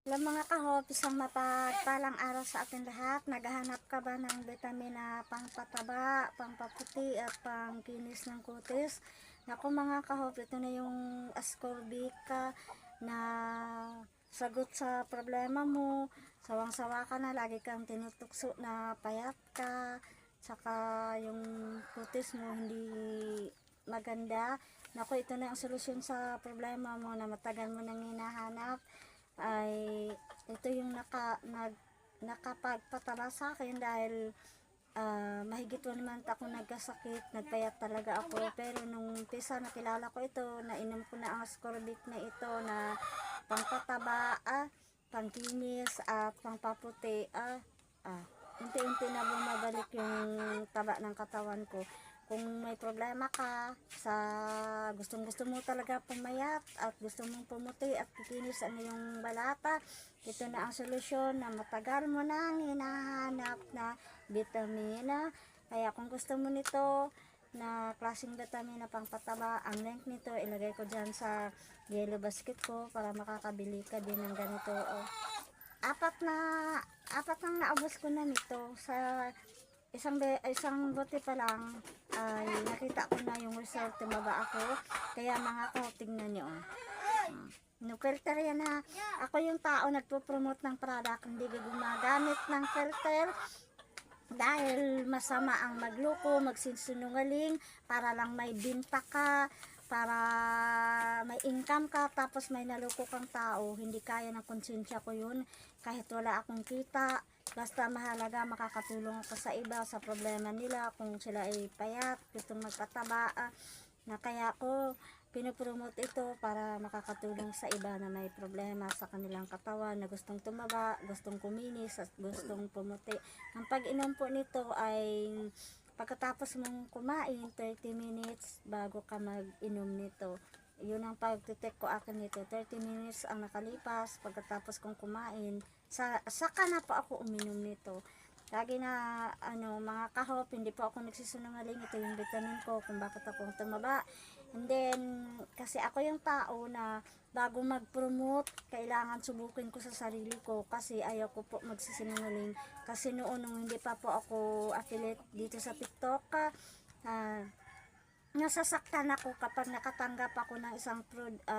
Hello mga kahop, isang mapagpalang araw sa ating lahat. Naghahanap ka ba ng vitamin na pangpataba, pangpaputi at pangkinis ng kutis? Naku mga kahop, ito na yung ascorbic na sagot sa problema mo. Sawang-sawa ka na, lagi kang tinutukso na payat ka, tsaka yung kutis mo hindi maganda. Naku, ito na ang solusyon sa problema mo na matagal mo nang hinahanap. Ay ito yung nakapagpataba sa akin dahil mahigit 1 month ako nagkasakit, nagpayat talaga ako, pero nung umpisa nakilala ko ito, nainom ko na ang ascorbic na ito na pangpataba, pangkinis at pangpaputi, unti-unti na bumabalik yung taba ng katawan ko. Kung may problema ka sa gustong-gusto mo talaga pumayat at gusto mong pumuti at kikinis ang iyong balata, ito na ang solusyon na matagal mo nang hinahanap na vitamina. Kaya kung gusto mo nito na klaseng vitamina pangpataba, ang link nito ilagay ko dyan sa yellow basket ko para makakabili ka din ng ganito. Apat nang naubos ko na nito sa isang bote pa lang. Ay nakita ko na yung result, tumaba ako. Kaya mga kahop, tingnan nyo. No filter yan ha. Ako yung tao nagpo-promote ng product, hindi gumagamit ng filter dahil masama ang magloko, magsinungaling para lang may binta ka, para may income ka, tapos may naloko kang tao. Hindi kaya ng konsensya ko yun, kahit wala akong kita. Basta mahalaga makakatulong ako sa iba sa problema nila, kung sila ay payat, gustong magpataba, na kaya ko pinopromote ito para makakatulong sa iba na may problema sa kanilang katawan, na gustong tumaba, gustong kuminis at gustong pumuti. Ang pag-inom po nito ay pagkatapos mong kumain 30 minutes bago ka mag-inom nito. Yun ang pagtitek ko akin nito, 30 minutes ang nakalipas pagkatapos kong kumain, saka na po ako uminom nito. Lagi na mga kahop, hindi po ako nagsisinungaling, ito yung vitamin ko kung bakit ako tumaba. And then kasi ako yung tao na bago mag-promote, kailangan subukin ko sa sarili ko, kasi ayaw ko po magsisinungaling. Kasi noon nung hindi pa po ako affiliate dito sa TikTok, nasasaktan ako kapag nakatanggap ako ng isang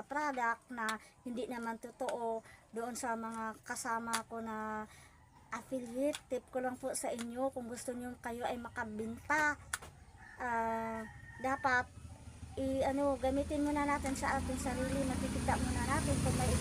product na hindi naman totoo doon sa mga kasama ko na affiliate. Tip ko lang po sa inyo, kung gusto nyo kayo ay makabenta, dapat gamitin muna natin sa ating sarili, makikita muna natin kung may